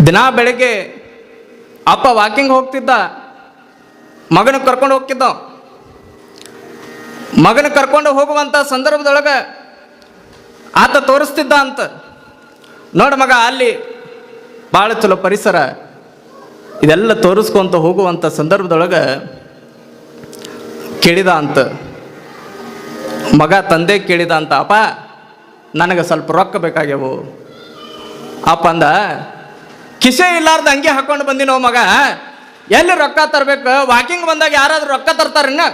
ದಿನ ಬೆಳಗ್ಗೆ ಅಪ್ಪ ವಾಕಿಂಗ್ ಹೋಗ್ತಿದ್ದ, ಮಗನ ಕರ್ಕೊಂಡು ಹೋಗ್ತಿದ್ದ. ಮಗನ ಕರ್ಕೊಂಡು ಹೋಗುವಂಥ ಸಂದರ್ಭದೊಳಗೆ ಆತ ತೋರಿಸ್ತಿದ್ದ ಅಂತ, ನೋಡು ಮಗ ಅಲ್ಲಿ ಭಾಳ ಚಲೋ ಪರಿಸರ, ಇದೆಲ್ಲ ತೋರಿಸ್ಕೊಂತ ಹೋಗುವಂಥ ಸಂದರ್ಭದೊಳಗೆ ಕೇಳಿದ ಅಂತ ಮಗ. ತಂದೆ ಕೇಳಿದ ಅಂತ, ಅಪ್ಪ ನನಗೆ ಸ್ವಲ್ಪ ರೊಕ್ಕ ಬೇಕಾಗ್ಯವು. ಅಪ್ಪ ಅಂದ, ಕಿಸೆ ಇಲ್ಲಾರ್ದು ಅಂಗಿ ಹಾಕೊಂಡು ಬಂದಿನೋ ಮಗ, ಎಲ್ಲಿ ರೊಕ್ಕ ತರಬೇಕು? ವಾಕಿಂಗ್ ಬಂದಾಗ ಯಾರಾದ್ರೂ ರೊಕ್ಕ ತರ್ತಾರನ್ನ?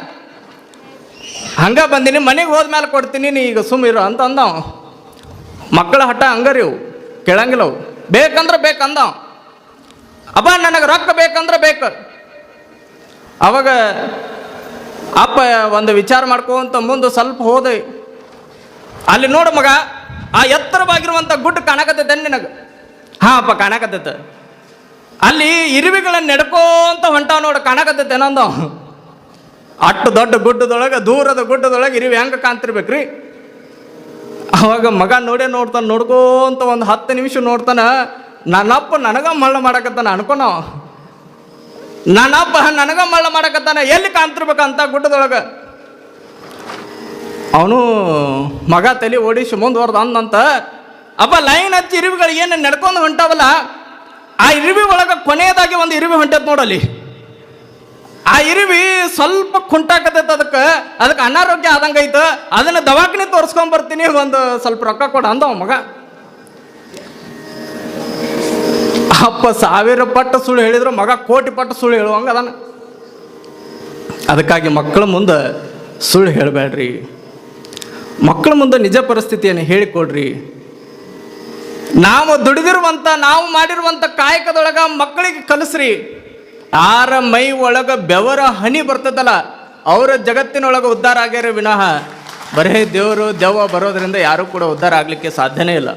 ಹಂಗೆ ಬಂದಿನಿ, ಮನೆಗೆ ಹೋದ್ಮೇಲೆ ಕೊಡ್ತೀನಿ, ನೀ ಈಗ ಸುಮ್ಮಿರು ಅಂತ ಅಂದವ. ಮಕ್ಕಳ ಹಠ ಹಂಗರಿ ಅವು, ಕೇಳಂಗಿಲ್ಲವು. ಬೇಕಂದ್ರೆ ಬೇಕಂದವ. ಅಪ್ಪ ನನಗೆ ರೊಕ್ಕ ಬೇಕಂದ್ರೆ ಬೇಕು. ಅವಾಗ ಅಪ್ಪ ಒಂದು ವಿಚಾರ ಮಾಡ್ಕೊಂತ ಮುಂದೆ ಸ್ವಲ್ಪ ಹೋದೆ. ಅಲ್ಲಿ ನೋಡು ಮಗ, ಆ ಎತ್ತರವಾಗಿರುವಂಥ ಗುಡ್ಡ ಕಾಣಕತ್ತೈತೆ ನಿನಗೆ? ಹಾಂ ಅಪ್ಪ ಕಾಣಕತ್ತೈತೆ. ಅಲ್ಲಿ ಇರುವೆಗಳನ್ನು ನೆಡ್ಕೋಂತ ಹೊಂಟಾವ ನೋಡು, ಕಾಣಕತ್ತೈತೆ ಏನಂದ. ಅಷ್ಟು ದೊಡ್ಡ ಗುಡ್ಡದೊಳಗೆ, ದೂರದ ಗುಡ್ಡದೊಳಗೆ ಇರುವೆ ಹೆಂಗೆ ಕಾಣ್ತಿರ್ಬೇಕ್ರಿ? ಅವಾಗ ಮಗ ನೋಡ್ತಾನೆ, ನೋಡ್ಕೋಂತ ಒಂದು 10 ನಿಮಿಷ ನೋಡ್ತಾನ. ನನ್ನಪ್ಪ ನನಗ ಮಳ್ಳ ಮಾಡಕತ್ತಾನ ಅನ್ಕೊನ. ನನ್ನಪ್ಪ ನನಗ ಮಳ್ಳ ಮಾಡಕತ್ತಾನ, ಎಲ್ಲಿ ಕಾಣ್ತಿರ್ಬೇಕಂತ ಗುಡ್ಡದೊಳಗೆ. ಅವನು ಮಗ ತಲೆ ಓಡಿಸಿ ಮುಂದುವರ್ದ ಅಂದಂತ, ಅಪ್ಪ ಲೈನ್ ಹಚ್ಚಿ ಇರುವೆಗಳು ಏನು ನಡ್ಕೊಂಡು ಹೊಂಟಾವಲ್ಲ, ಆ ಇರುವೆ ಒಳಗೆ ಕೊನೆಯದಾಗಿ ಒಂದು ಇರುವೆ ಹೊಂಟೈತೆ ನೋಡಲ್ಲಿ. ಆ ಇರುವಿ ಸ್ವಲ್ಪ ಕುಂಟಾಕತೈತೆ, ಅದಕ್ಕೆ ಅನಾರೋಗ್ಯ ಆದಂಗೈತೆ, ಅದನ್ನು ದವಾಖಾನೆ ತೋರಿಸ್ಕೊಂಡ್ ಬರ್ತೀನಿ, ಒಂದು ಸ್ವಲ್ಪ ರೊಕ್ಕ ಕೊಡ ಅಂದವ ಮಗ. ಅಪ್ಪ 1000 ಪಟ್ಟು ಸುಳ್ಳು ಹೇಳಿದ್ರು, ಮಗ 1 ಕೋಟಿ ಪಟ್ಟು ಸುಳ್ಳು ಹೇಳುವಂಗ ಅದಾನ. ಅದಕ್ಕಾಗಿ ಮಕ್ಕಳ ಮುಂದೆ ಸುಳ್ಳು ಹೇಳಬೇಡ್ರಿ, ಮಕ್ಕಳ ಮುಂದೆ ನಿಜ ಪರಿಸ್ಥಿತಿಯನ್ನು ಹೇಳಿಕೊಡ್ರಿ. ನಾವು ದುಡಿದಿರುವಂಥ, ನಾವು ಮಾಡಿರುವಂಥ ಕಾಯಕದೊಳಗೆ ಮಕ್ಕಳಿಗೆ ಕಲಿಸ್ರಿ. ಯಾರ ಮೈ ಒಳಗೆ ಬೆವರ ಹನಿ ಬರ್ತದಲ್ಲ, ಅವರ ಜಗತ್ತಿನೊಳಗೆ ಉದ್ಧಾರ ಆಗ್ಯಾರ ವಿನಃ ಬರೇ ದೆವ್ವ ಬರೋದ್ರಿಂದ ಯಾರೂ ಕೂಡ ಉದ್ಧಾರ ಆಗಲಿಕ್ಕೆ ಸಾಧ್ಯನೇ ಇಲ್ಲ.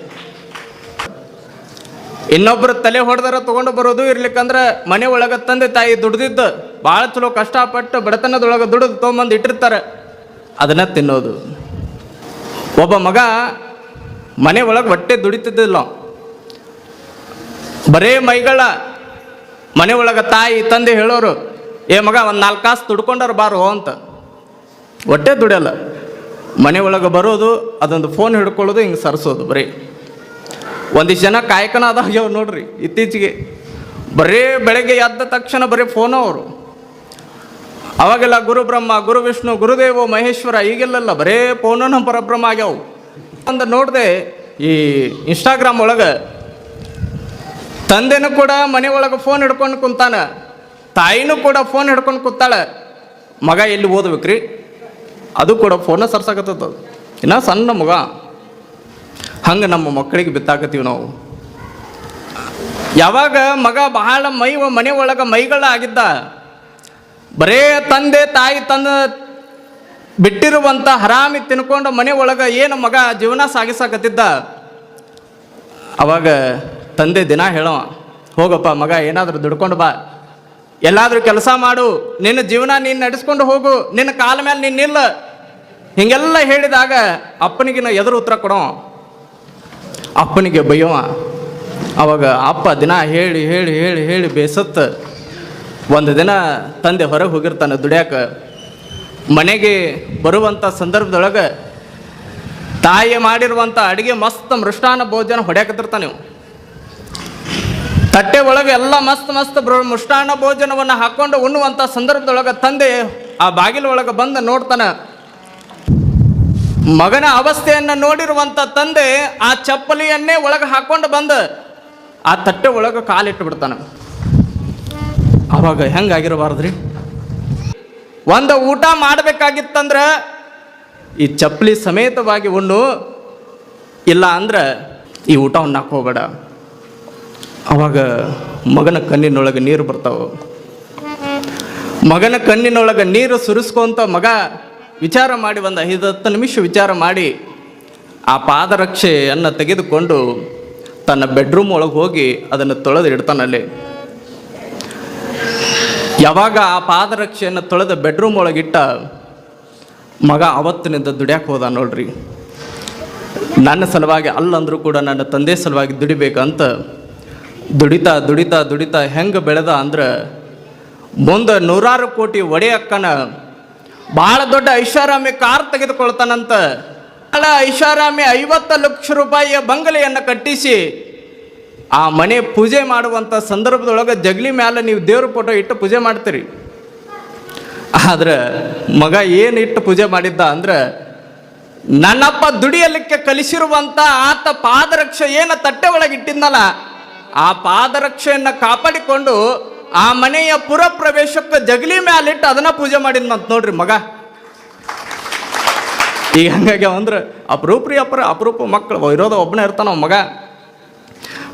ಇನ್ನೊಬ್ಬರು ತಲೆ ಹೊಡೆದಾರ ತೊಗೊಂಡು ಬರೋದು ಇರ್ಲಿಕ್ಕಂದ್ರೆ ಮನೆ ಒಳಗೆ ತಂದೆ ತಾಯಿ ದುಡ್ದಿದ್ದು ಭಾಳ ಚಲೋ ಕಷ್ಟಪಟ್ಟು ಬಡತನದೊಳಗೆ ದುಡಿದು ತೊಗೊಂಬಂದು ಇಟ್ಟಿರ್ತಾರೆ, ಅದನ್ನು ತಿನ್ನೋದು. ಒಬ್ಬ ಮಗ ಮನೆ ಒಳಗೆ ಹೊಟ್ಟೆ ದುಡಿತಿದ್ದಿಲ್ಲ, ಬರೇ ಮೈಗಳ. ಮನೆ ಒಳಗೆ ತಾಯಿ ತಂದೆ ಹೇಳೋರು, ಏ ಮಗ ಒಂದು 4 ಕಾಸು ದುಡ್ಕೊಂಡಾರ ಬಾರು ಅಂತ. ಹೊಟ್ಟೆ ದುಡಿಯಲ್ಲ, ಮನೆ ಒಳಗೆ ಬರೋದು, ಅದೊಂದು ಫೋನ್ ಹಿಡ್ಕೊಳ್ಳೋದು, ಹಿಂಗೆ ಸರಿಸೋದು ಬರೀ. ಒಂದಿಷ್ಟು ಜನ ಕಾಯಕನ ಅದಾಗ್ಯಾವ ನೋಡ್ರಿ ಇತ್ತೀಚೆಗೆ. ಬರೀ ಬೆಳಗ್ಗೆ ಎದ್ದ ತಕ್ಷಣ ಬರೀ ಫೋನು ಅವರು. ಅವಾಗೆಲ್ಲ ಗುರು ಬ್ರಹ್ಮ, ಗುರು ವಿಷ್ಣು, ಗುರುದೇವ ಮಹೇಶ್ವರ, ಈಗೆಲ್ಲ ಬರೇ ಫೋನನ್ನು ಪರಬ್ರಹ್ಮ ಆಗ್ಯಾವು. ಒಂದು ನೋಡಿದೆ ಈ ಇನ್ಸ್ಟಾಗ್ರಾಮ್ ಒಳಗೆ, ತಂದೆನೂ ಕೂಡ ಮನೆ ಒಳಗೆ ಫೋನ್ ಹಿಡ್ಕೊಂಡು ಕುಂತಾನ, ತಾಯಿನೂ ಕೂಡ ಫೋನ್ ಹಿಡ್ಕೊಂಡು ಕೂತಾಳೆ. ಮಗ ಎಲ್ಲಿ ಓದ್ಬೇಕ್ರಿ? ಅದು ಕೂಡ ಫೋನ ಸರ್ಸಾಕತ್ತದ, ಇನ್ನ ಸಣ್ಣ ಮಗ. ಹಂಗೆ ನಮ್ಮ ಮಕ್ಕಳಿಗೆ ಬಿತ್ತಾಕತ್ತೀವಿ ನಾವು. ಯಾವಾಗ ಮಗ ಬಹಳ ಮನೆ ಒಳಗೆ ಮೈಗಳ ಆಗಿದ್ದ, ಬರೇ ತಂದೆ ತಾಯಿ ಬಿಟ್ಟಿರುವಂಥ ಹರಾಮಿ ತಿನ್ಕೊಂಡು ಮನೆ ಒಳಗೆ ಏನು ಮಗ ಜೀವನ ಸಾಗಿಸಾಕತ್ತಿದ್ದ, ಅವಾಗ ತಂದೆ ದಿನ ಹೇಳವ, ಹೋಗಪ್ಪ ಮಗ ಏನಾದರೂ ದುಡ್ಕೊಂಡು ಬಾ, ಎಲ್ಲಾದರೂ ಕೆಲಸ ಮಾಡು, ನಿನ್ನ ಜೀವನ ನೀನು ನಡೆಸ್ಕೊಂಡು ಹೋಗು, ನಿನ್ನ ಕಾಲ ಮೇಲೆ ನೀನು ನಿಲ್ಲ, ಹೀಗೆಲ್ಲ ಹೇಳಿದಾಗ ಅಪ್ಪನಿಗಿನ ಎದುರು ಉತ್ತರ ಕೊಡೋ, ಅಪ್ಪನಿಗೆ ಬೈಯವ. ಅವಾಗ ಅಪ್ಪ ದಿನ ಹೇಳಿ ಹೇಳಿ ಹೇಳಿ ಹೇಳಿ ಬೇಸತ್ತ ಒಂದು ದಿನ ತಂದೆ ಹೊರಗೆ ಹೋಗಿರ್ತಾನೆ ದುಡ್ಯಾಕ. ಮನೆಗೆ ಬರುವಂಥ ಸಂದರ್ಭದೊಳಗೆ ತಾಯಿ ಮಾಡಿರುವಂಥ ಅಡುಗೆ ಮಸ್ತ್ ಮೃಷ್ಟಾನ್ನ ಭೋಜನ ಹೊಡ್ಯಾಕತ್ತಿರ್ತಾನೆ. ತಟ್ಟೆ ಒಳಗೆ ಎಲ್ಲ ಮಸ್ತ್ ಮೃಷ್ಟಾನ್ನ ಭೋಜನವನ್ನು ಹಾಕ್ಕೊಂಡು ಉಣ್ಣುವಂಥ ಸಂದರ್ಭದೊಳಗೆ ತಂದೆ ಆ ಬಾಗಿಲ ಒಳಗೆ ಬಂದು ನೋಡ್ತಾನೆ. ಮಗನ ಅವಸ್ಥೆಯನ್ನು ನೋಡಿರುವಂಥ ತಂದೆ ಆ ಚಪ್ಪಲಿಯನ್ನೇ ಒಳಗೆ ಹಾಕ್ಕೊಂಡು ಬಂದು ಆ ತಟ್ಟೆ ಒಳಗೆ ಕಾಲಿಟ್ಟು ಬಿಡ್ತಾನೆ. ಅವಾಗ ಹೆಂಗಾಗಿರಬಾರ್ದ್ರಿ? ಒಂದು ಊಟ ಮಾಡಬೇಕಾಗಿತ್ತಂದ್ರೆ ಈ ಚಪ್ಪಲಿ ಸಮೇತವಾಗಿ ಉಣ್ಣು, ಇಲ್ಲ ಅಂದ್ರೆ ಈ ಊಟವನ್ನು ಹಾಕೋಬೇಡ. ಅವಾಗ ಮಗನ ಕಣ್ಣಿನೊಳಗೆ ನೀರು ಬರ್ತಾವೆ. ಮಗನ ಕಣ್ಣಿನೊಳಗೆ ನೀರು ಸುರಿಸ್ಕೊಂತ ಮಗ ವಿಚಾರ ಮಾಡಿ, ಒಂದು 5-10 ನಿಮಿಷ ವಿಚಾರ ಮಾಡಿ ಆ ಪಾದರಕ್ಷೆಯನ್ನು ತೆಗೆದುಕೊಂಡು ತನ್ನ ಬೆಡ್ರೂಮ್ ಒಳಗೆ ಹೋಗಿ ಅದನ್ನು ತೊಳೆದು ಇಡ್ತಾನಲ್ಲಿ. ಯಾವಾಗ ಆ ಪಾದರಕ್ಷೆಯನ್ನು ತೊಳೆದ ಬೆಡ್ರೂಮ್ ಒಳಗಿಟ್ಟ ಮಗ ಅವತ್ತಿನಿಂದ ದುಡ್ಯಾಕೆ ಹೋದ ನೋಡ್ರಿ. ನನ್ನ ಸಲುವಾಗಿ ಅಲ್ಲಂದ್ರೂ ಕೂಡ ನನ್ನ ತಂದೆ ಸಲುವಾಗಿ ದುಡಿಬೇಕಂತ ದುಡಿತಾ ದುಡಿತಾ ದುಡಿತಾ ಹೆಂಗೆ ಬೆಳೆದ ಅಂದ್ರೆ ಮುಂದೆ 100 ಕೋಟಿ ಒಡೆಯಕ್ಕನ ಭಾಳ ದೊಡ್ಡ ಐಷಾರಾಮಿ ಕಾರ್ ತೆಗೆದುಕೊಳ್ತಾನಂತ. ಭಾಳ ಐಷಾರಾಮಿ 50 ಲಕ್ಷ ರೂಪಾಯಿಯ ಬಂಗಲೆಯನ್ನು ಕಟ್ಟಿಸಿ ಆ ಮನೆ ಪೂಜೆ ಮಾಡುವಂಥ ಸಂದರ್ಭದೊಳಗೆ ಜಗಲಿ ಮ್ಯಾಲೆ ನೀವು ದೇವ್ರ ಫೋಟೋ ಇಟ್ಟು ಪೂಜೆ ಮಾಡ್ತೀರಿ. ಆದ್ರೆ ಮಗ ಏನಿಟ್ಟು ಪೂಜೆ ಮಾಡಿದ್ದ ಅಂದ್ರೆ ನನ್ನಪ್ಪ ದುಡಿಯಲಿಕ್ಕೆ ಕಲಿಸಿರುವಂಥ ಆತ ಪಾದರಕ್ಷೆ ಏನು ತಟ್ಟೆ ಒಳಗೆ ಇಟ್ಟಿದ್ನಲ್ಲ, ಆ ಪಾದರಕ್ಷೆಯನ್ನು ಕಾಪಾಡಿಕೊಂಡು ಆ ಮನೆಯ ಪುರ ಪ್ರವೇಶಕ್ಕೆ ಜಗಲಿ ಮ್ಯಾಲಿಟ್ಟು ಅದನ್ನ ಪೂಜೆ ಮಾಡಿದ್ನಂತ ನೋಡ್ರಿ ಮಗ. ಈಗ ಹಂಗಾಗಿ ಅಂದ್ರೆ ಅಪರೂಪ ಮಕ್ಕಳು ಇರೋದು ಒಬ್ಬನೇ ಇರ್ತಾನ ಮಗ.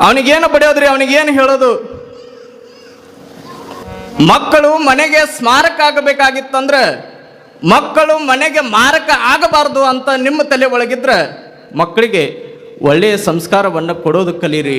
ಅವನಿಗೇನು ಬಡಿಯೋದ್ರಿ, ಅವನಿಗೇನು ಹೇಳೋದು? ಮಕ್ಕಳು ಮನೆಗೆ ಸ್ಮಾರಕ ಆಗಬೇಕಾಗಿತ್ತಂದ್ರೆ ಮಕ್ಕಳು ಮನೆಗೆ ಮಾರಕ ಆಗಬಾರ್ದು ಅಂತ ನಿಮ್ಮ ತಲೆ ಒಳಗಿದ್ರೆ ಮಕ್ಕಳಿಗೆ ಒಳ್ಳೆಯ ಸಂಸ್ಕಾರವನ್ನು ಕೊಡೋದು ಕಲೀರಿ.